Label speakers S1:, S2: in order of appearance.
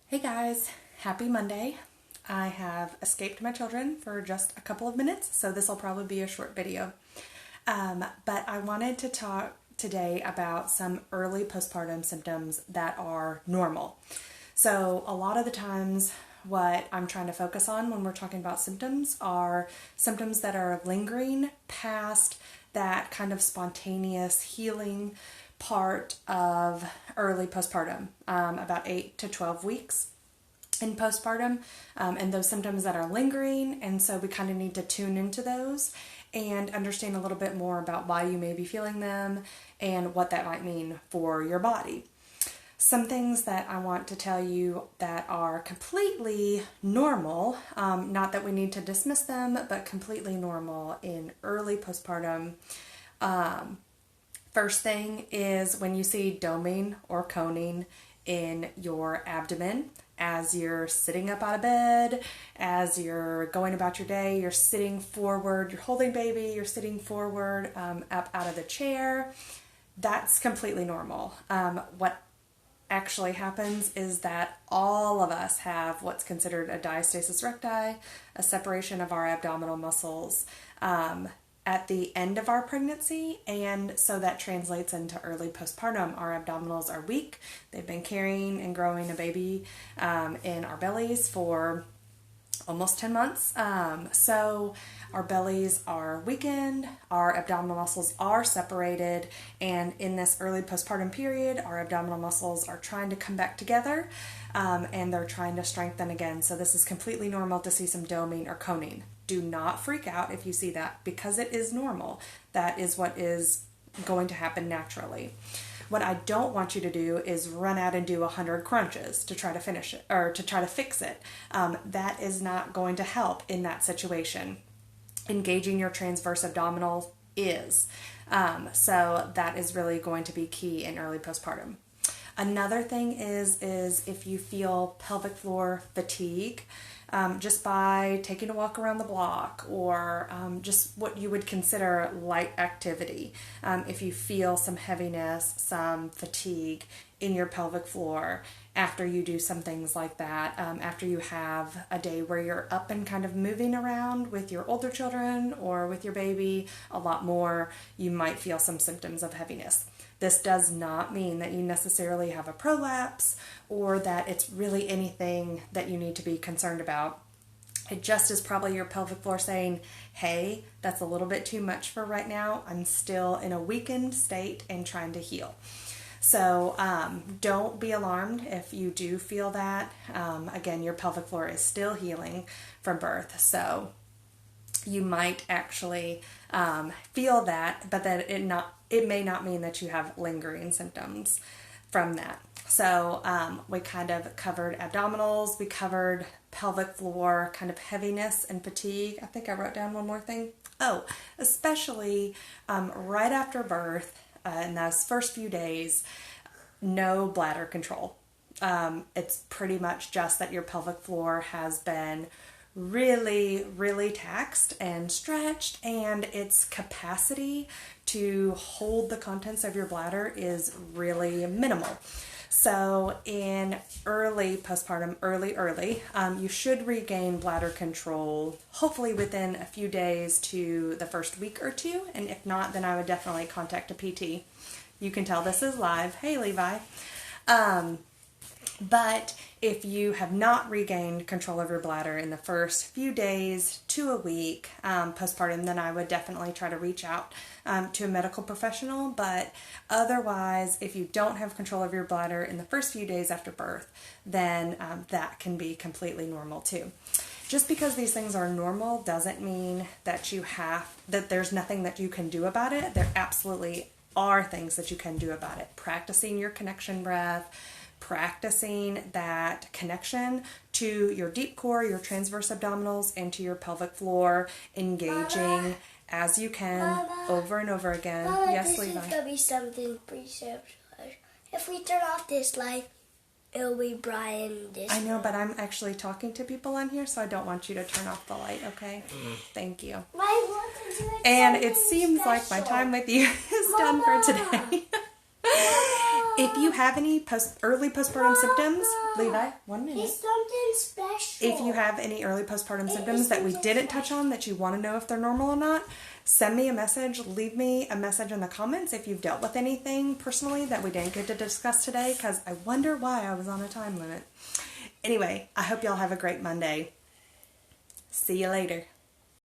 S1: Hey guys, happy Monday. I have escaped my children for just a couple of minutes, so this will probably be a short video. But I wanted to talk today about some early postpartum symptoms that are normal. So a lot of the times what I'm trying to focus on when we're talking about symptoms are symptoms that are lingering past that kind of spontaneous healing part of early postpartum, about 8 to 12 weeks in postpartum, and those symptoms that are lingering. And so we kind of need to tune into those and understand a little bit more about why you may be feeling them and what that might mean for your body. Some things that I want to tell you that are completely normal, not that we need to dismiss them, but completely normal in early postpartum. First thing is when you see doming or coning in your abdomen as you're sitting up out of bed, as you're going about your day, you're sitting forward, you're holding baby, you're sitting forward, up out of the chair. That's completely normal. What actually happens is that all of us have what's considered a diastasis recti, a separation of our abdominal muscles, at the end of our pregnancy, and so that translates into early postpartum. Our abdominals are weak. They've been carrying and growing a baby in our bellies for almost 10 months. So our bellies are weakened, our abdominal muscles are separated, and in this early postpartum period, our abdominal muscles are trying to come back together, and they're trying to strengthen again. So this is completely normal to see some doming or coning. Do not freak out if you see that, because it is normal. That is what is going to happen naturally. What I don't want you to do is run out and do 100 crunches to try to finish it or to try to fix it. That is not going to help in that situation. Engaging your transverse abdominal is. So that is really going to be key in early postpartum. Another thing is if you feel pelvic floor fatigue, just by taking a walk around the block or just what you would consider light activity. If you feel some heaviness, some fatigue in your pelvic floor after you do some things like that, after you have a day where you're up and kind of moving around with your older children or with your baby a lot more, you might feel some symptoms of heaviness. This does not mean that you necessarily have a prolapse or that it's really anything that you need to be concerned about. It just is probably your pelvic floor saying, hey, that's a little bit too much for right now. I'm still in a weakened state and trying to heal. So don't be alarmed if you do feel that. Again, your pelvic floor is still healing from birth. So you might actually feel that, but that it may not mean that you have lingering symptoms from that. So we kind of covered abdominals, we covered pelvic floor, kind of heaviness and fatigue. I think I wrote down one more thing. Oh, especially right after birth, in those first few days, no bladder control. It's pretty much just that your pelvic floor has been really, really taxed and stretched, and its capacity to hold the contents of your bladder is really minimal. So in early postpartum, early, you should regain bladder control hopefully within a few days to the first week or two, and if not, then I would definitely contact a PT. You can tell this is live. Hey, Levi. But if you have not regained control of your bladder in the first few days to a week postpartum, then I would definitely try to reach out to a medical professional. But otherwise, if you don't have control of your bladder in the first few days after birth, then that can be completely normal too. Just because these things are normal doesn't mean that that there's nothing that you can do about it. There absolutely are things that you can do about it. Practicing your connection breath, practicing that connection to your deep core, your transverse abdominals, and to your pelvic floor, engaging Mama, as you can Mama, over and over again.
S2: Mama,
S1: yes,
S2: Levi.
S1: Levi.
S2: This is going to be something pretty simple. If we turn off this light, it'll be Brian this
S1: I know, but I'm actually talking to people on here, so I don't want you to turn off the light, okay? Thank you.
S2: I want to do
S1: and it seems
S2: special.
S1: Like my time with you is Mama. Done for today. If you have any early postpartum symptoms, Levi, 1 minute.
S2: It's something special.
S1: If you have any early postpartum symptoms that we didn't touch on that you want to know if they're normal or not, send me a message. Leave me a message in the comments if you've dealt with anything personally that we didn't get to discuss today, because I wonder why I was on a time limit. Anyway, I hope y'all have a great Monday. See you later.